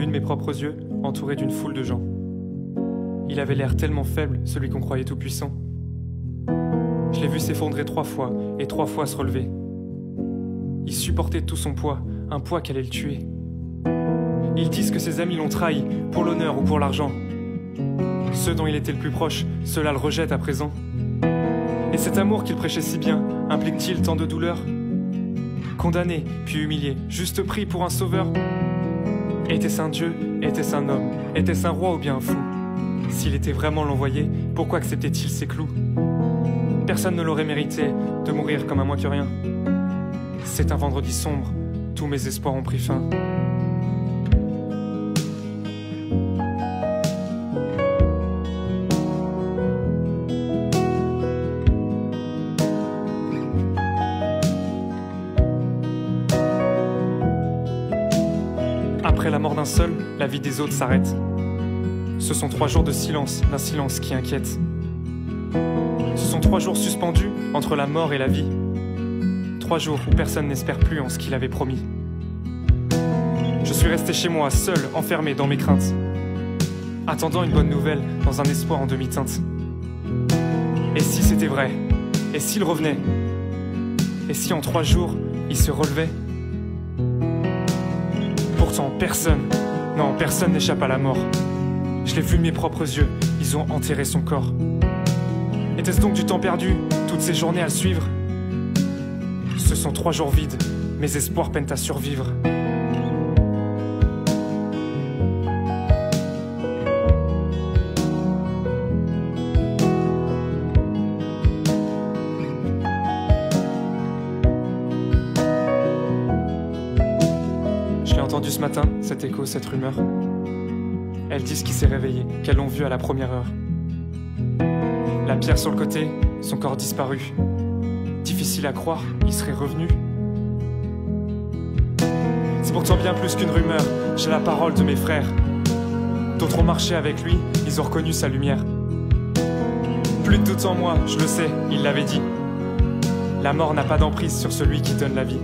de mes propres yeux, entouré d'une foule de gens. Il avait l'air tellement faible, celui qu'on croyait tout puissant. Je l'ai vu s'effondrer 3 fois et 3 fois se relever. Il supportait tout son poids, un poids qui allait le tuer. Ils disent que ses amis l'ont trahi, pour l'honneur ou pour l'argent. Ceux dont il était le plus proche, ceux-là le rejettent à présent. Et cet amour qu'il prêchait si bien, implique-t-il tant de douleur? Condamné, puis humilié, juste pris pour un sauveur? Était-ce un dieu? Était-ce un homme? Était-ce un roi ou bien un fou? S'il était vraiment l'envoyé, pourquoi acceptait-il ses clous? Personne ne l'aurait mérité de mourir comme un moins que rien. C'est un vendredi sombre, tous mes espoirs ont pris fin. Après la mort d'un seul, la vie des autres s'arrête. Ce sont 3 jours de silence, d'un silence qui inquiète. Ce sont 3 jours suspendus entre la mort et la vie. 3 jours où personne n'espère plus en ce qu'il avait promis. Je suis resté chez moi, seul, enfermé dans mes craintes, attendant une bonne nouvelle dans un espoir en demi-teinte. Et si c'était vrai? Et s'il revenait? Et si en 3 jours, il se relevait? Pourtant, personne, non, personne n'échappe à la mort. Je l'ai vu de mes propres yeux, ils ont enterré son corps. Était-ce donc du temps perdu, toutes ces journées à le suivre? Ce sont 3 jours vides, mes espoirs peinent à survivre. Je l'ai entendu ce matin, cet écho, cette rumeur. Elles disent qu'il s'est réveillé, qu'elles l'ont vu à la première heure. La pierre sur le côté, son corps disparu. Difficile à croire, il serait revenu. C'est pourtant bien plus qu'une rumeur, j'ai la parole de mes frères. D'autres ont marché avec lui, ils ont reconnu sa lumière. Plus de doute en moi, je le sais, il l'avait dit. La mort n'a pas d'emprise sur celui qui donne la vie.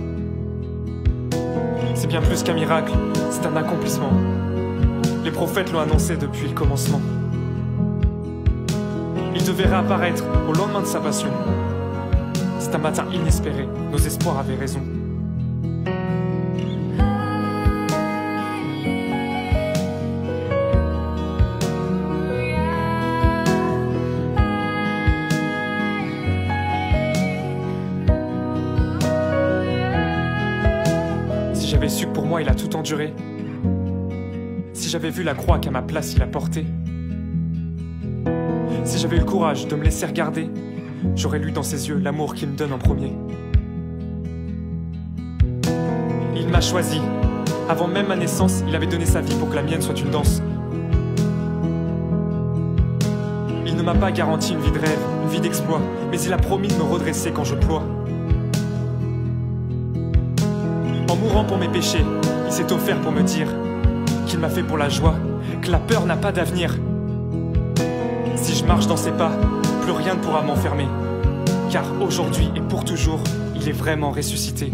C'est bien plus qu'un miracle, c'est un accomplissement. Les prophètes l'ont annoncé depuis le commencement. Il devait réapparaître au lendemain de sa passion. C'est un matin inespéré, nos espoirs avaient raison. Si j'avais su que pour moi il a tout enduré, si j'avais vu la croix qu'à ma place il a portée, si j'avais eu le courage de me laisser regarder, j'aurais lu dans ses yeux l'amour qu'il me donne en premier. Il m'a choisi. Avant même ma naissance, il avait donné sa vie pour que la mienne soit une danse. Il ne m'a pas garanti une vie de rêve, une vie d'exploit, mais il a promis de me redresser quand je ploie. En mourant pour mes péchés, il s'est offert pour me dire qu'il m'a fait pour la joie, que la peur n'a pas d'avenir. Si je marche dans ses pas, plus rien ne pourra m'enfermer. Car aujourd'hui et pour toujours, il est vraiment ressuscité.